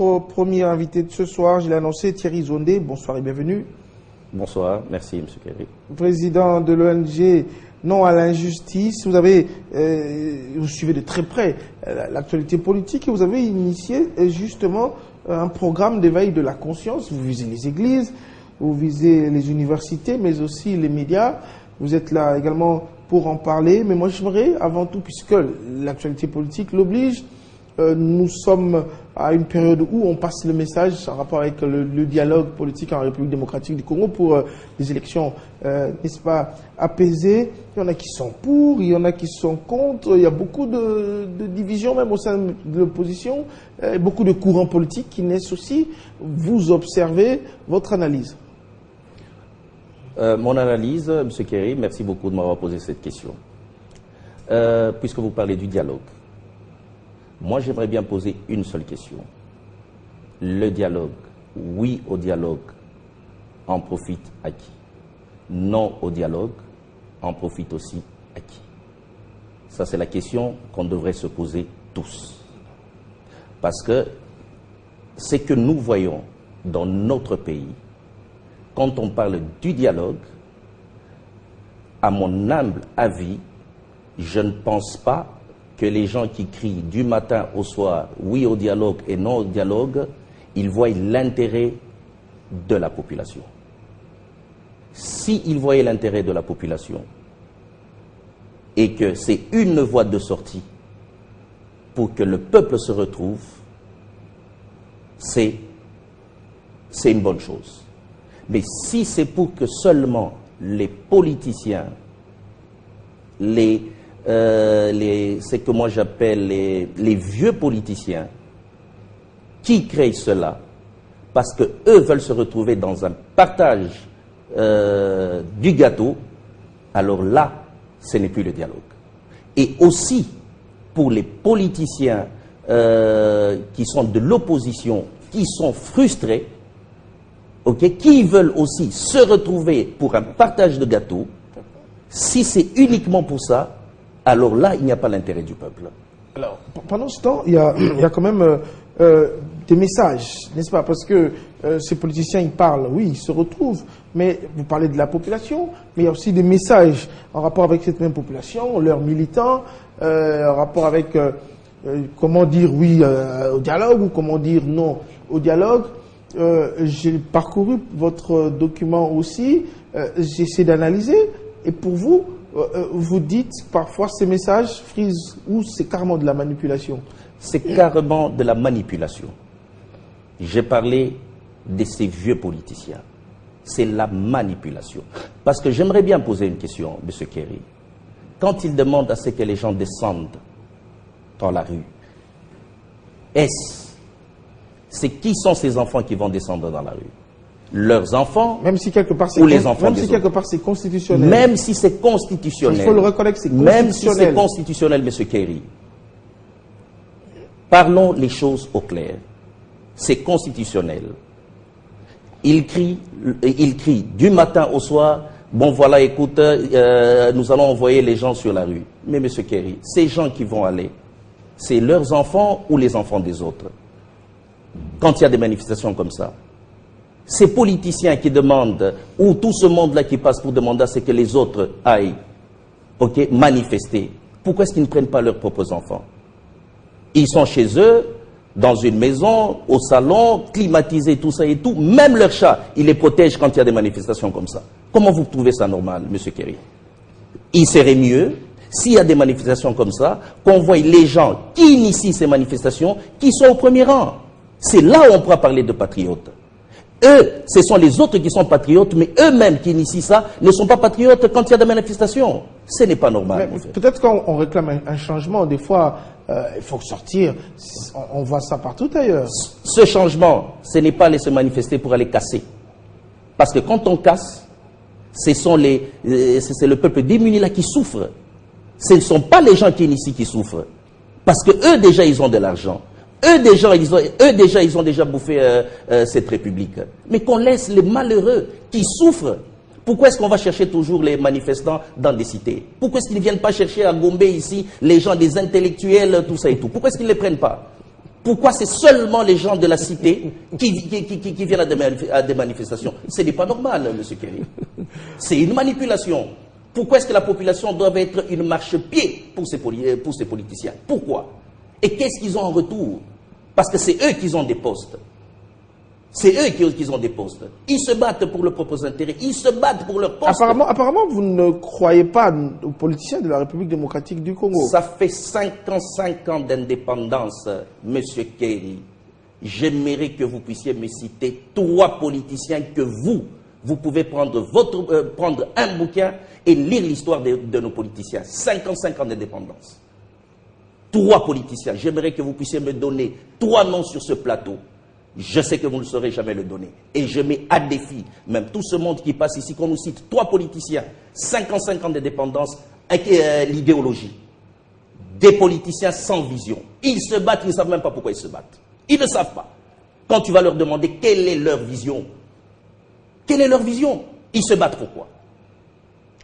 notre premier invité de ce soir, je l'ai annoncé, Thierry Zondé. Bonsoir et bienvenue. Bonsoir, merci M. Kerry. Président de l'ONG Non à l'injustice. Vous suivez de très près l'actualité politique et vous avez initié justement un programme d'éveil de la conscience. Vous visez les églises, vous visez les universités, mais aussi les médias. Vous êtes là également pour en parler. Mais moi, j'aimerais avant tout, puisque l'actualité politique l'oblige, nous sommes à une période où on passe le message en rapport avec le dialogue politique en République démocratique du Congo pour des élections, n'est-ce pas, apaisées. Il y en a qui sont pour, il y en a qui sont contre. Il y a beaucoup de divisions même au sein de l'opposition, beaucoup de courants politiques qui naissent aussi. Vous observez votre analyse. Mon analyse, M. Kerry, merci beaucoup de m'avoir posé cette question. Puisque vous parlez du dialogue, moi j'aimerais bien poser une seule question. Le dialogue, oui au dialogue, en profite à qui? Non au dialogue, en profite aussi à qui? Ça c'est la question qu'on devrait se poser tous. Parce que ce que nous voyons dans notre pays, quand on parle du dialogue, à mon humble avis, je ne pense pas que les gens qui crient du matin au soir oui au dialogue et non au dialogue, ils voient l'intérêt de la population. S'ils voyaient l'intérêt de la population et que c'est une voie de sortie pour que le peuple se retrouve, c'est une bonne chose. Mais si c'est pour que seulement les politiciens, ce que moi j'appelle les vieux politiciens, qui créent cela, parce qu'eux veulent se retrouver dans un partage du gâteau, alors là, ce n'est plus le dialogue. Et aussi, pour les politiciens qui sont de l'opposition, qui sont frustrés, qui veulent aussi se retrouver pour un partage de gâteau, si c'est uniquement pour ça, alors là, il n'y a pas l'intérêt du peuple. Alors, pendant ce temps, il y a quand même des messages, n'est-ce pas? Parce que ces politiciens, ils parlent, oui, ils se retrouvent, mais vous parlez de la population, mais il y a aussi des messages en rapport avec cette même population, leurs militants, en rapport avec comment dire oui au dialogue ou comment dire non au dialogue. J'ai parcouru votre document aussi, j'essaie d'analyser, et pour vous, vous dites parfois ces messages frisent ou c'est carrément de la manipulation? C'est carrément de la manipulation. J'ai parlé de ces vieux politiciens. C'est la manipulation. Parce que j'aimerais bien poser une question, M. Kerry. Quand ils demandent à ce que les gens descendent dans la rue, c'est qui sont ces enfants qui vont descendre dans la rue? Leurs enfants, même si quelque part ou les enfants même si quelque part c'est constitutionnel. Même si c'est constitutionnel. Il faut le reconnaître, c'est constitutionnel. Même si c'est constitutionnel, M. Kerry. Parlons les choses au clair. C'est constitutionnel. Il crie du matin au soir, bon voilà, écoute, nous allons envoyer les gens sur la rue. Mais M. Kerry, ces gens qui vont aller, c'est leurs enfants ou les enfants des autres? Quand il y a des manifestations comme ça, ces politiciens qui demandent, ou tout ce monde-là qui passe pour demander à ce que les autres aillent manifester, pourquoi est-ce qu'ils ne prennent pas leurs propres enfants? Ils sont chez eux, dans une maison, au salon, climatisés, tout ça et tout. Même leurs chats, ils les protègent quand il y a des manifestations comme ça. Comment vous trouvez ça normal, M. Kerry? Il serait mieux, s'il y a des manifestations comme ça, qu'on voie les gens qui initient ces manifestations, qui sont au premier rang. C'est là où on pourra parler de patriotes. Eux, ce sont les autres qui sont patriotes, mais eux-mêmes qui initient ça ne sont pas patriotes quand il y a des manifestations. Ce n'est pas normal. Peut-être qu'on réclame un changement, des fois, il faut sortir. On voit ça partout ailleurs. Ce changement, ce n'est pas aller se manifester pour aller casser. Parce que quand on casse, c'est le peuple démuni là qui souffre. Ce ne sont pas les gens qui initient qui souffrent. Parce que eux déjà, ils ont de l'argent. Eux déjà, ils ont déjà bouffé cette république. Mais qu'on laisse les malheureux qui souffrent. Pourquoi est-ce qu'on va chercher toujours les manifestants dans des cités? Pourquoi est-ce qu'ils ne viennent pas chercher à Gombe ici les gens, des intellectuels, tout ça et tout? Pourquoi est-ce qu'ils ne les prennent pas? Pourquoi c'est seulement les gens de la cité qui viennent à des manifestations? Ce n'est pas normal, M. Kerry. C'est une manipulation. Pourquoi est-ce que la population doit être une marchepied pour ces politiciens? Pourquoi? Et qu'est-ce qu'ils ont en retour? Parce que c'est eux qui ont des postes. C'est eux qui ont des postes. Ils se battent pour leurs propres intérêts. Ils se battent pour leurs postes. Apparemment, vous ne croyez pas aux politiciens de la République démocratique du Congo. Ça fait 5 ans d'indépendance, M. Kerry. J'aimerais que vous puissiez me citer 3 politiciens que vous pouvez prendre un bouquin et lire l'histoire de nos politiciens. 5 ans d'indépendance. 3 politiciens. J'aimerais que vous puissiez me donner 3 noms sur ce plateau. Je sais que vous ne saurez jamais le donner. Et je mets à défi, même tout ce monde qui passe ici, qu'on nous cite 3 politiciens, 5 ans d'indépendance, avec l'idéologie. Des politiciens sans vision. Ils se battent, ils ne savent même pas pourquoi ils se battent. Ils ne savent pas. Quand tu vas leur demander quelle est leur vision, quelle est leur vision, ils se battent pourquoi?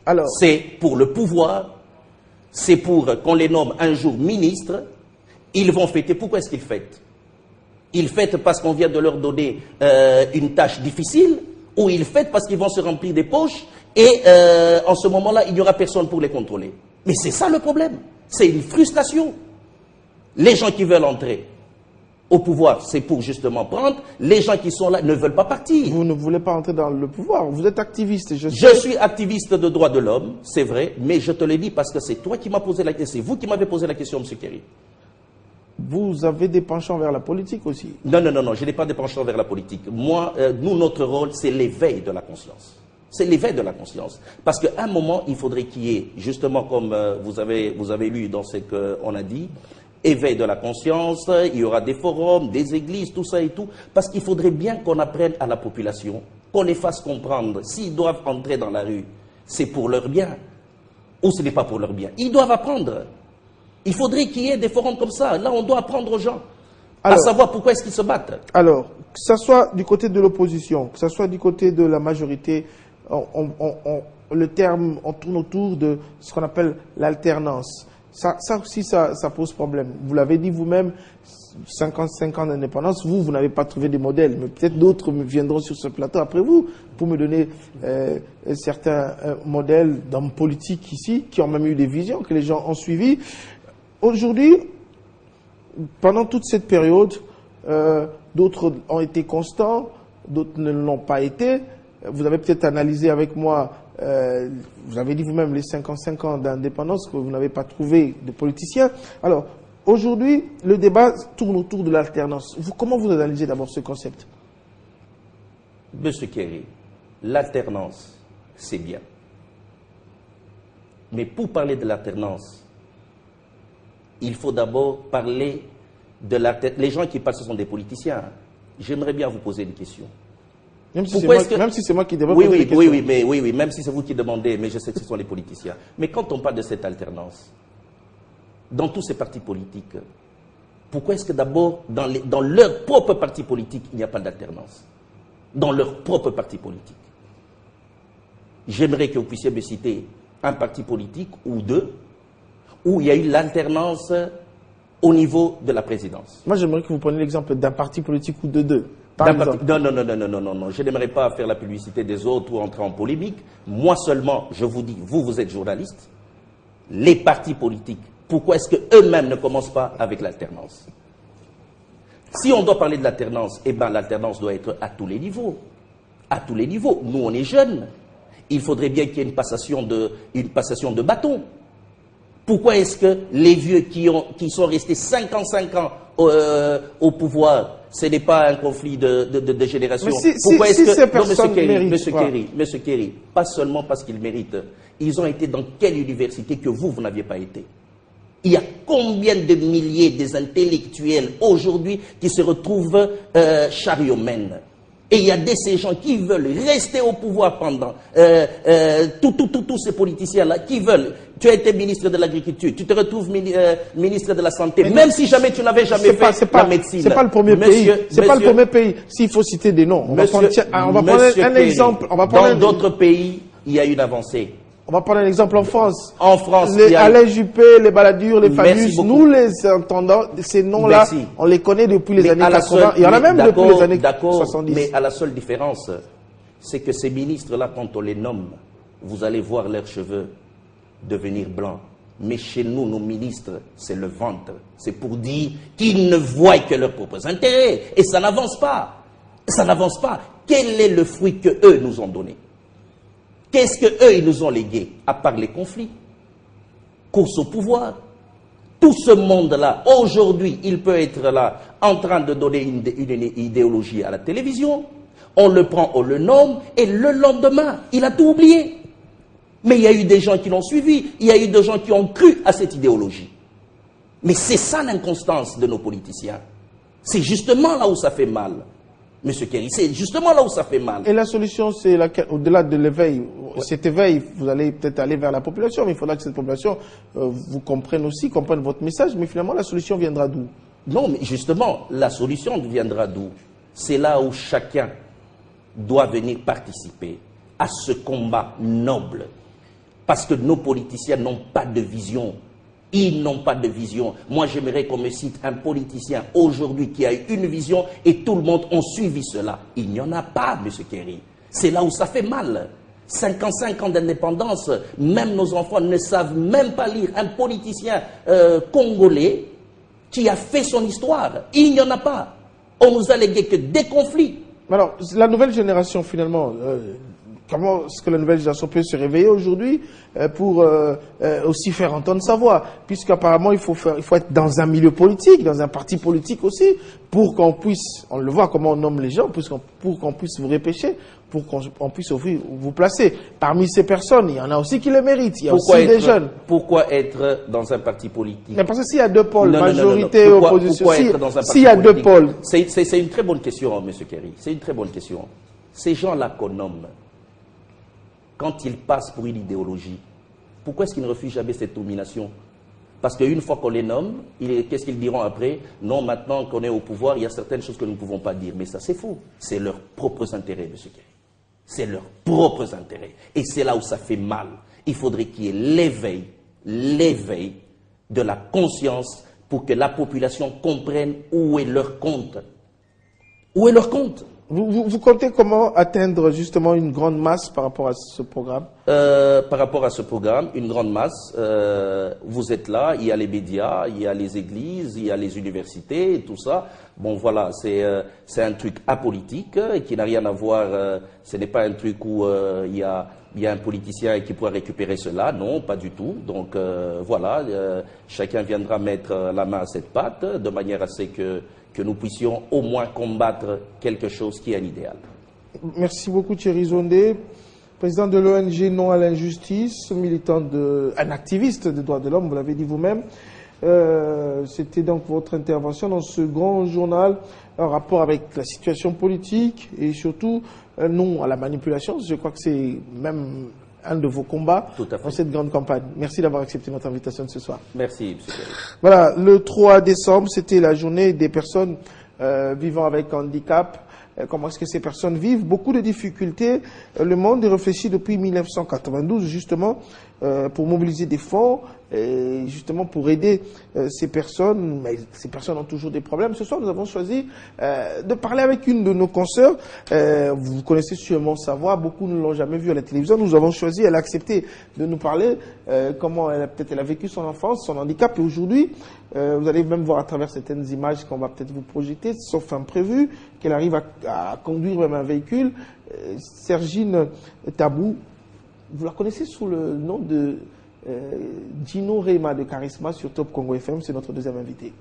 Alors, c'est pour le pouvoir, c'est pour qu'on les nomme un jour ministres, ils vont fêter. Pourquoi est-ce qu'ils fêtent? Ils fêtent parce qu'on vient de leur donner une tâche difficile, ou ils fêtent parce qu'ils vont se remplir des poches, et en ce moment-là, il n'y aura personne pour les contrôler. Mais c'est ça le problème. C'est une frustration. Les gens qui veulent entrer au pouvoir, c'est pour justement prendre. Les gens qui sont là ne veulent pas partir. Vous ne voulez pas entrer dans le pouvoir. Vous êtes activiste. Je suis activiste de droits de l'homme, c'est vrai, mais je te le dis parce que c'est toi qui m'as posé la question. C'est vous qui m'avez posé la question, M. Kerry. Vous avez des penchants vers la politique aussi? Non, je n'ai pas de penchants vers la politique. Moi, nous, notre rôle, c'est l'éveil de la conscience. C'est l'éveil de la conscience. Parce qu'à un moment, il faudrait qu'il y ait, justement comme vous avez lu dans ce qu'on a dit, éveil de la conscience, il y aura des forums, des églises, tout ça et tout, parce qu'il faudrait bien qu'on apprenne à la population, qu'on les fasse comprendre, s'ils doivent entrer dans la rue, c'est pour leur bien, ou ce n'est pas pour leur bien. Ils doivent apprendre. Il faudrait qu'il y ait des forums comme ça. Là, on doit apprendre aux gens à savoir pourquoi est-ce qu'ils se battent. Alors, que ce soit du côté de l'opposition, que ce soit du côté de la majorité, le terme, on tourne autour de ce qu'on appelle l'alternance. Ça aussi, ça pose problème. Vous l'avez dit vous-même, 55 ans d'indépendance, vous n'avez pas trouvé des modèles, mais peut-être d'autres viendront sur ce plateau après vous pour me donner certains modèles d'hommes politiques ici qui ont même eu des visions, que les gens ont suivies. Aujourd'hui, pendant toute cette période, d'autres ont été constants, d'autres ne l'ont pas été. Vous avez peut-être analysé avec moi, vous avez dit vous-même les 55 ans d'indépendance que vous n'avez pas trouvé de politiciens. Alors, aujourd'hui, le débat tourne autour de l'alternance. Comment vous analysez d'abord ce concept? Monsieur Kerry, l'alternance, c'est bien. Mais pour parler de l'alternance, il faut d'abord parler de l'alternance. Les gens qui parlent, ce sont des politiciens. J'aimerais bien vous poser une question. Même si c'est moi qui devrais poser des questions. Oui, même si c'est vous qui demandez, mais je sais que ce sont les politiciens. Mais quand on parle de cette alternance, dans tous ces partis politiques, pourquoi est-ce que d'abord, dans leur propre parti politique, il n'y a pas d'alternance? Dans leur propre parti politique. J'aimerais que vous puissiez me citer un parti politique ou deux où il y a eu l'alternance au niveau de la présidence. Moi, j'aimerais que vous preniez l'exemple d'un parti politique ou de deux. Non, je n'aimerais pas faire la publicité des autres ou entrer en polémique. Moi seulement, je vous dis, vous êtes journaliste, les partis politiques, pourquoi est-ce qu'eux-mêmes ne commencent pas avec l'alternance? Si on doit parler de l'alternance, eh bien l'alternance doit être à tous les niveaux. À tous les niveaux. Nous, on est jeunes. Il faudrait bien qu'il y ait une passation de bâton. Pourquoi est-ce que les vieux qui sont restés 55 ans au pouvoir, ce n'est pas un conflit de génération? Pourquoi est-ce que ces personnes méritent? Monsieur Kerry, pas seulement parce qu'ils méritent. Ils ont été dans quelle université que vous n'aviez pas été? Il y a combien de milliers des intellectuels aujourd'hui qui se retrouvent chariomènes? Et il y a ces gens qui veulent rester au pouvoir pendant tous ces politiciens-là qui veulent. Tu as été ministre de l'Agriculture, tu te retrouves ministre de la Santé, même si jamais tu n'avais jamais fait la médecine. C'est pas le premier pays. C'est pas le premier pays. S'il faut citer des noms, on va prendre un exemple. Dans d'autres pays, il y a une avancée. On va prendre un exemple en France. En France, les Alain Juppé, les Balladur, les Fabius, nous les entendons, ces noms-là, on les connaît depuis les années 80. Il y en a même depuis les années 70. Mais à la seule différence, c'est que ces ministres-là, quand on les nomme, vous allez voir leurs cheveux devenir blancs. Mais chez nous, nos ministres, c'est le ventre. C'est pour dire qu'ils ne voient que leurs propres intérêts. Et ça n'avance pas. Ça n'avance pas. Quel est le fruit que eux nous ont donné? Qu'est-ce que eux ils nous ont légué? À part les conflits, course au pouvoir. Tout ce monde-là, aujourd'hui, il peut être là, en train de donner une idéologie à la télévision. On le prend, on le nomme, et le lendemain, il a tout oublié. Mais il y a eu des gens qui l'ont suivi, il y a eu des gens qui ont cru à cette idéologie. Mais c'est ça l'inconstance de nos politiciens. C'est justement là où ça fait mal, Monsieur Kerry, c'est justement là où ça fait mal. Et la solution, c'est laquelle? Au-delà de l'éveil, cet éveil, vous allez peut-être aller vers la population, mais il faudra que cette population vous comprenne aussi, comprenne votre message, mais finalement, la solution viendra d'où? Non, mais justement, la solution viendra d'où? C'est là où chacun doit venir participer à ce combat noble. Parce que nos politiciens n'ont pas de vision. Ils n'ont pas de vision. Moi, j'aimerais qu'on me cite un politicien aujourd'hui qui a eu une vision et tout le monde a suivi cela. Il n'y en a pas, M. Kerry. C'est là où ça fait mal. 55 ans d'indépendance, même nos enfants ne savent même pas lire un politicien congolais qui a fait son histoire. Il n'y en a pas. On nous a légué que des conflits. Alors, la nouvelle génération, finalement, comment est-ce que la nouvelle génération peut se réveiller aujourd'hui pour aussi faire entendre sa voix? Puisqu'apparemment, il faut être dans un milieu politique, dans un parti politique aussi, pour qu'on puisse, on le voit comment on nomme les gens, pour qu'on puisse vous repêcher, pour qu'on puisse vous placer. Parmi ces personnes, il y en a aussi qui le méritent. Il y a aussi des jeunes. Pourquoi être dans un parti politique? Mais parce que s'il y a deux pôles, majorité et opposition, s'il y a deux pôles. C'est une très bonne question, M. Kerry. C'est une très bonne question. Ces gens-là qu'on nomme, quand ils passent pour une idéologie, pourquoi est-ce qu'ils ne refusent jamais cette nomination? Parce qu'une fois qu'on les nomme, qu'est-ce qu'ils diront après? Non, maintenant qu'on est au pouvoir, il y a certaines choses que nous ne pouvons pas dire. Mais ça, c'est faux. C'est leurs propres intérêts, M. Kerry. C'est leurs propres intérêts. Et c'est là où ça fait mal. Il faudrait qu'il y ait l'éveil de la conscience pour que la population comprenne où est leur compte. Où est leur compte? Vous comptez comment atteindre justement une grande masse par rapport à ce programme? Par rapport à ce programme, une grande masse, vous êtes là, il y a les médias, il y a les églises, il y a les universités, tout ça. Bon voilà, c'est un truc apolitique qui n'a rien à voir, ce n'est pas un truc où il y a un politicien qui pourra récupérer cela, non, pas du tout. Donc voilà, chacun viendra mettre la main à cette pâte de manière à ce que nous puissions au moins combattre quelque chose qui est un idéal. Merci beaucoup Thierry Zondé, président de l'ONG Non à l'injustice, militant un activiste des droits de l'homme, vous l'avez dit vous-même. C'était donc votre intervention dans ce grand journal en rapport avec la situation politique et surtout non à la manipulation. Je crois que c'est même un de vos combats dans cette grande campagne. Merci d'avoir accepté notre invitation de ce soir. Merci, M. Kerry. Voilà, le 3 décembre, c'était la journée des personnes vivant avec handicap. Comment est-ce que ces personnes vivent? Beaucoup de difficultés. Le monde réfléchit depuis 1992, justement, pour mobiliser des fonds, et justement pour aider ces personnes. Mais ces personnes ont toujours des problèmes. Ce soir, nous avons choisi de parler avec une de nos consoeurs. Vous connaissez sûrement sa voix. Beaucoup ne l'ont jamais vue à la télévision. Nous avons choisi, elle a accepté de nous parler comment elle a vécu son enfance, son handicap. Et aujourd'hui, vous allez même voir à travers certaines images qu'on va peut-être vous projeter, sauf imprévu, qu'elle arrive à conduire même un véhicule. Sergine Tabou, vous la connaissez sous le nom de Gino Rema de Charisma sur Top Congo FM, c'est notre deuxième invité.